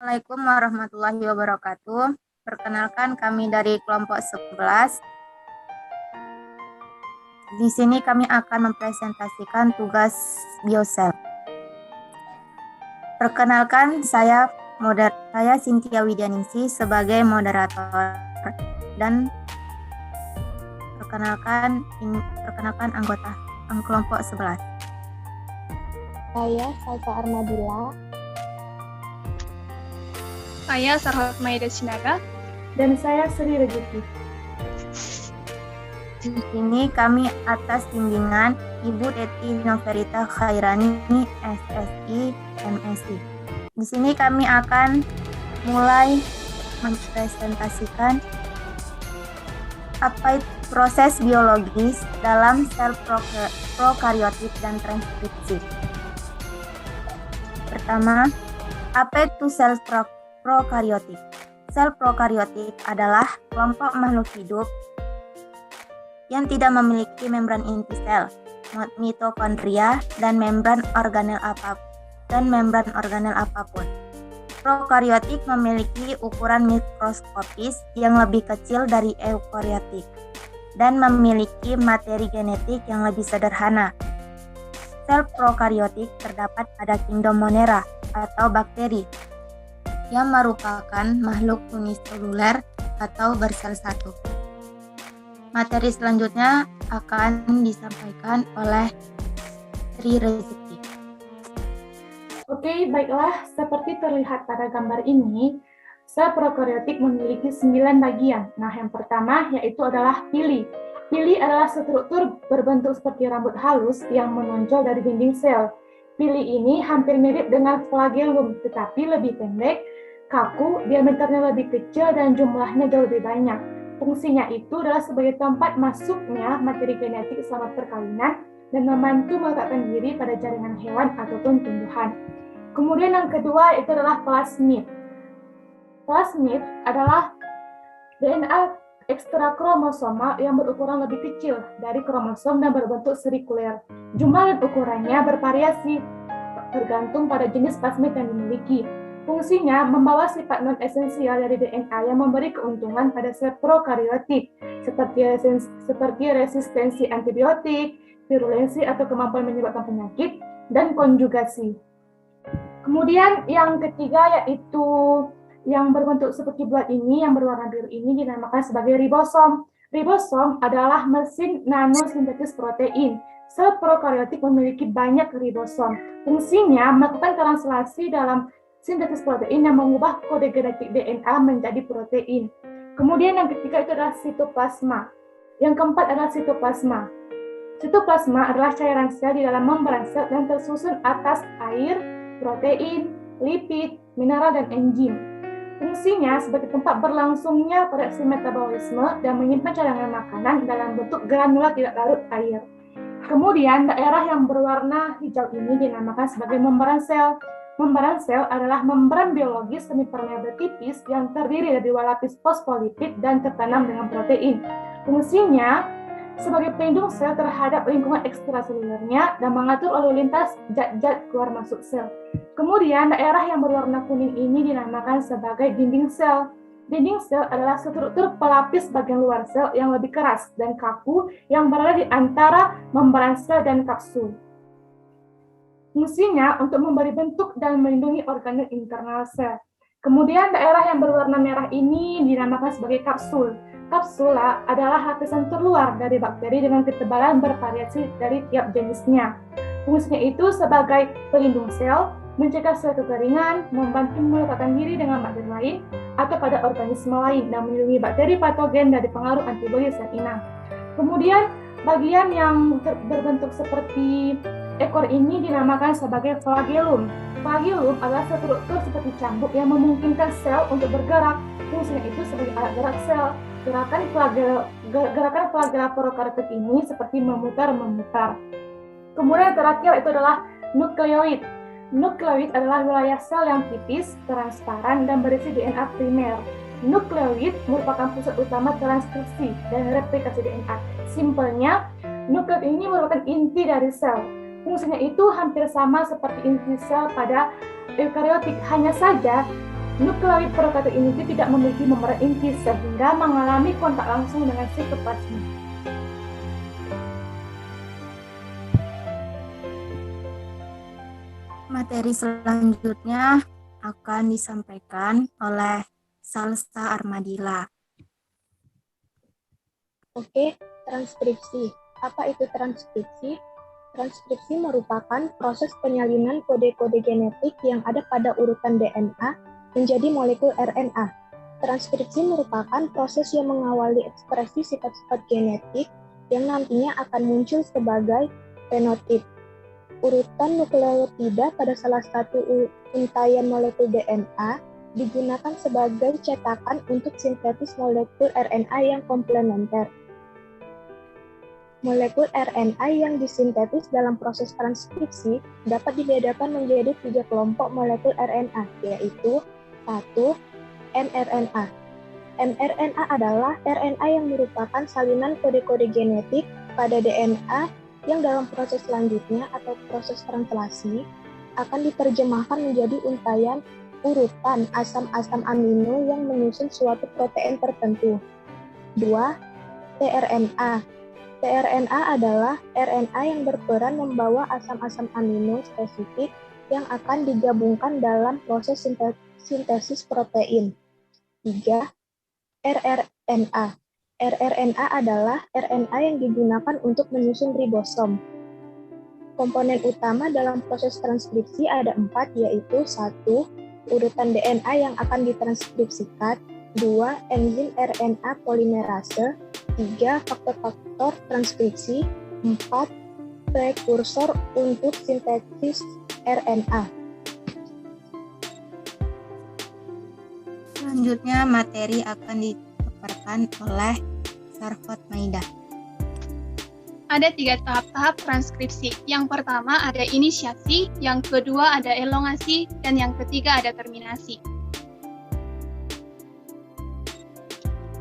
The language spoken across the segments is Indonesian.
Assalamualaikum warahmatullahi wabarakatuh. Perkenalkan kami dari kelompok 11. Di sini kami akan mempresentasikan tugas biosel. Perkenalkan saya Cynthia Widyaningsih sebagai moderator dan perkenalkan anggota kelompok 11. Saya Salsa Armadilla. Saya Sarhat Maida Sinaga. Dan saya Sri Rezeki. Di sini kami atas bimbingan Ibu Teti Noverita Khairani, SSI, MSI. Di sini kami akan mulai mempresentasikan apa itu proses biologis dalam sel prokariotik dan transkripsi. Pertama, apa itu sel prokariotik? Sel prokariotik adalah kelompok makhluk hidup yang tidak memiliki membran inti sel, mitokondria, dan membran organel apapun. Prokariotik memiliki ukuran mikroskopis yang lebih kecil dari eukariotik dan memiliki materi genetik yang lebih sederhana. Sel prokariotik terdapat pada kingdom Monera atau bakteri yang merupakan makhluk uniseluler atau bersel satu. Materi selanjutnya akan disampaikan oleh Sri Rezeki. Oke, baiklah. Seperti terlihat pada gambar ini, sel prokariotik memiliki 9 bagian. Nah, yang pertama yaitu adalah pili. Pili adalah struktur berbentuk seperti rambut halus yang menonjol dari dinding sel. Pili ini hampir mirip dengan flagellum, tetapi lebih pendek, kaku, diameternya lebih kecil, dan jumlahnya jauh lebih banyak. Fungsinya itu adalah sebagai tempat masuknya materi genetik selama perkawinan dan membantu meletakkan diri pada jaringan hewan ataupun tumbuhan. Kemudian yang kedua itu adalah plasmid. Plasmid adalah DNA ekstrakromosomal yang berukuran lebih kecil dari kromosom dan berbentuk sirkuler. Jumlah dan ukurannya bervariasi tergantung pada jenis plasmid yang dimiliki. Fungsinya membawa sifat non-esensial dari DNA yang memberi keuntungan pada sel prokariotik, seperti resistensi antibiotik, virulensi atau kemampuan menyebabkan penyakit, dan konjugasi. Kemudian yang ketiga yaitu yang berbentuk seperti bulat ini, yang berwarna biru ini dinamakan sebagai ribosom. Ribosom adalah mesin nanosintesis protein. Sel prokariotik memiliki banyak ribosom. Fungsinya melakukan translasi dalam sintesis protein yang mengubah kode genetik DNA menjadi protein. Kemudian yang ketiga itu adalah sitoplasma. Yang keempat adalah sitoplasma. Sitoplasma adalah cairan sel di dalam membran sel yang tersusun atas air, protein, lipid, mineral, dan enzim. Fungsinya sebagai tempat berlangsungnya reaksi metabolisme dan menyimpan cadangan makanan dalam bentuk granula tidak larut air. Kemudian daerah yang berwarna hijau ini dinamakan sebagai membran sel. Membran sel adalah membran biologis semipermeabel tipis yang terdiri dari 2 lapis fosfolipid dan tertanam dengan protein. Fungsinya sebagai pelindung sel terhadap lingkungan ekstraselulernya dan mengatur lalu lintas zat-zat keluar masuk sel. Kemudian daerah yang berwarna kuning ini dinamakan sebagai dinding sel. Dinding sel adalah struktur pelapis bagian luar sel yang lebih keras dan kaku yang berada di antara membran sel dan kapsul. Fungsinya untuk memberi bentuk dan melindungi organel internal sel. Kemudian daerah yang berwarna merah ini dinamakan sebagai kapsul. Kapsula adalah lapisan terluar dari bakteri dengan ketebalan bervariasi dari tiap jenisnya. Fungsinya itu sebagai pelindung sel, mencegah sel kekeringan, membantu meletakkan diri dengan bakteri lain atau pada organisme lain, dan melindungi bakteri patogen dari pengaruh antibodi sel inang. Kemudian bagian yang berbentuk seperti ekor ini dinamakan sebagai flagellum. Flagellum adalah struktur seperti cambuk yang memungkinkan sel untuk bergerak. Fungsinya itu sebagai alat gerak sel. Gerakan flagella prokariotik ini seperti memutar-memutar. Kemudian terakhir itu adalah nukleoid. Nukleoid adalah wilayah sel yang tipis, transparan, dan berisi DNA primer. Nukleoid merupakan pusat utama transkripsi dan replikasi DNA. Simpelnya, nukleoid ini merupakan inti dari sel. Fungsinya itu hampir sama seperti inti sel pada eukariotik, hanya saja Nukleoid prokaryotik ini tidak memiliki membran inti sehingga mengalami kontak langsung dengan sitoplasma. Materi selanjutnya akan disampaikan oleh Salsa Armadila. Oke, transkripsi. Apa itu transkripsi? Transkripsi merupakan proses penyalinan kode-kode genetik yang ada pada urutan DNA menjadi molekul RNA. Transkripsi merupakan proses yang mengawali ekspresi sifat-sifat genetik yang nantinya akan muncul sebagai fenotip. Urutan nukleotida pada salah satu untaian molekul DNA digunakan sebagai cetakan untuk sintetis molekul RNA yang komplementer. Molekul RNA yang disintetis dalam proses transkripsi dapat dibedakan menjadi 3 kelompok molekul RNA, yaitu 1. mRNA. mRNA adalah RNA yang merupakan salinan kode-kode genetik pada DNA yang dalam proses selanjutnya atau proses translasi akan diterjemahkan menjadi untaian urutan asam-asam amino yang menyusun suatu protein tertentu. 2. tRNA. tRNA adalah RNA yang berperan membawa asam-asam amino spesifik yang akan digabungkan dalam proses sintesis protein. 3. rRNA. rRNA adalah RNA yang digunakan untuk menyusun ribosom. Komponen utama dalam proses transkripsi ada 4, yaitu 1. Urutan DNA yang akan ditranskripsikan, 2. Enzim RNA polimerase, 3. Faktor-faktor transkripsi, 4. Prekursor untuk sintesis RNA. Selanjutnya materi akan dipaparkan oleh Sarfat Maida. Ada 3 tahap-tahap transkripsi. Yang pertama ada inisiasi, yang kedua ada elongasi, dan yang ketiga ada terminasi.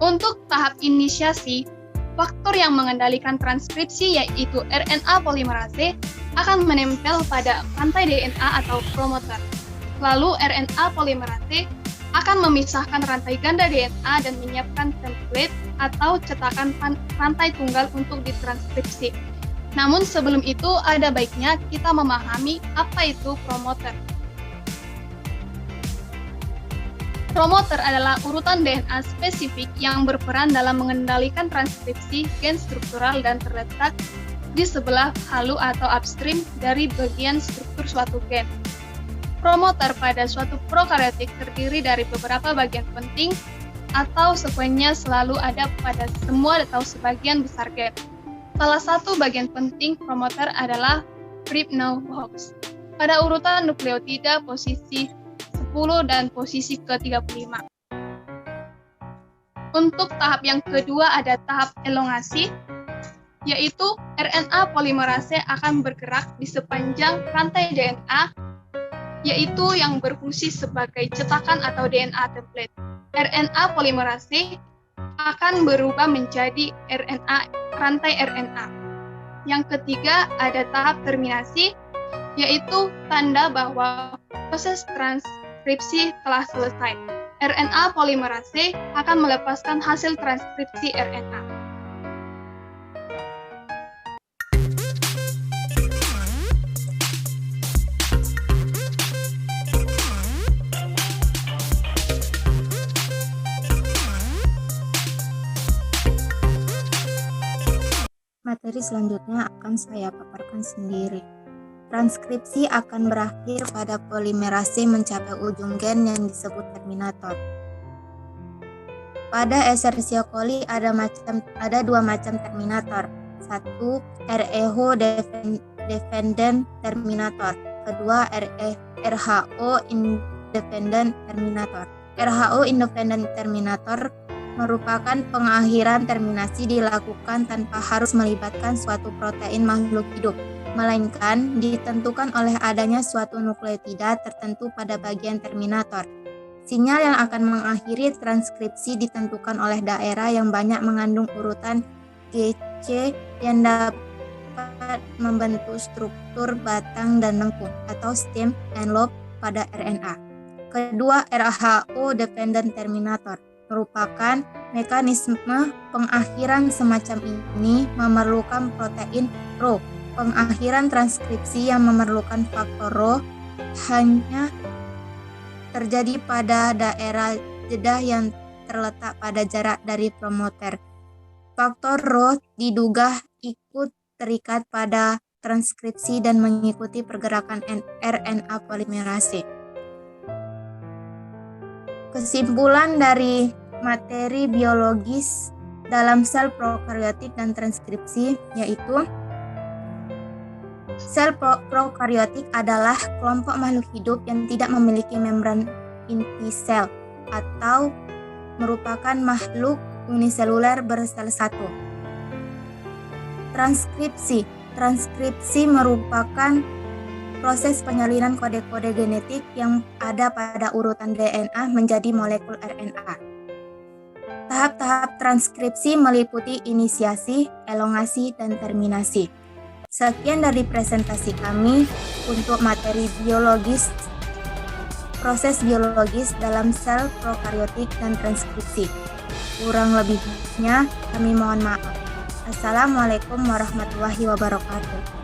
Untuk tahap inisiasi, faktor yang mengendalikan transkripsi yaitu RNA polimerase akan menempel pada rantai DNA atau promoter. Lalu RNA polimerase akan memisahkan rantai ganda DNA dan menyiapkan template atau cetakan rantai tunggal untuk ditranskripsi. Namun sebelum itu ada baiknya kita memahami apa itu promoter. Promoter adalah urutan DNA spesifik yang berperan dalam mengendalikan transkripsi gen struktural dan terletak di sebelah halu atau upstream dari bagian struktur suatu gen. Promoter pada suatu prokaryotik terdiri dari beberapa bagian penting atau sekuensinya selalu ada pada semua atau sebagian besar gen. Salah satu bagian penting promoter adalah Ribnow box. Pada urutan nukleotida posisi 10 dan posisi ke-35. Untuk tahap yang kedua ada tahap elongasi, yaitu RNA polimerase akan bergerak di sepanjang rantai DNA, yaitu yang berfungsi sebagai cetakan atau DNA template. RNA polimerase akan berubah menjadi rantai RNA. Yang ketiga ada tahap terminasi, yaitu tanda bahwa proses transkripsi telah selesai. RNA polimerase akan melepaskan hasil transkripsi RNA. Materi selanjutnya akan saya paparkan sendiri. Transkripsi akan berakhir pada polimerase mencapai ujung gen yang disebut terminator. Pada Escherichia coli ada 2 macam terminator. 1. REHO dependent terminator. Kedua RHO independent terminator. RHO independent terminator merupakan pengakhiran terminasi dilakukan tanpa harus melibatkan suatu protein makhluk hidup, melainkan ditentukan oleh adanya suatu nukleotida tertentu pada bagian terminator. Sinyal yang akan mengakhiri transkripsi ditentukan oleh daerah yang banyak mengandung urutan GC yang dapat membentuk struktur batang dan lengkung atau stem and lobe pada RNA. kedua, RHO dependent terminator merupakan mekanisme pengakhiran semacam ini memerlukan protein Rho. Pengakhiran transkripsi yang memerlukan faktor Rho hanya terjadi pada daerah jeda yang terletak pada jarak dari promoter. Faktor Rho diduga ikut terikat pada transkripsi dan mengikuti pergerakan RNA polimerase. Kesimpulan dari materi biologis dalam sel prokariotik dan transkripsi yaitu sel prokariotik adalah kelompok makhluk hidup yang tidak memiliki membran inti sel atau merupakan makhluk uniseluler bersel satu. Transkripsi merupakan proses penyalinan kode-kode genetik yang ada pada urutan DNA menjadi molekul RNA. Tahap-tahap transkripsi meliputi inisiasi, elongasi, dan terminasi. Sekian dari presentasi kami untuk materi biologis, proses biologis dalam sel prokariotik dan transkripsi. Kurang lebihnya kami mohon maaf. Assalamualaikum warahmatullahi wabarakatuh.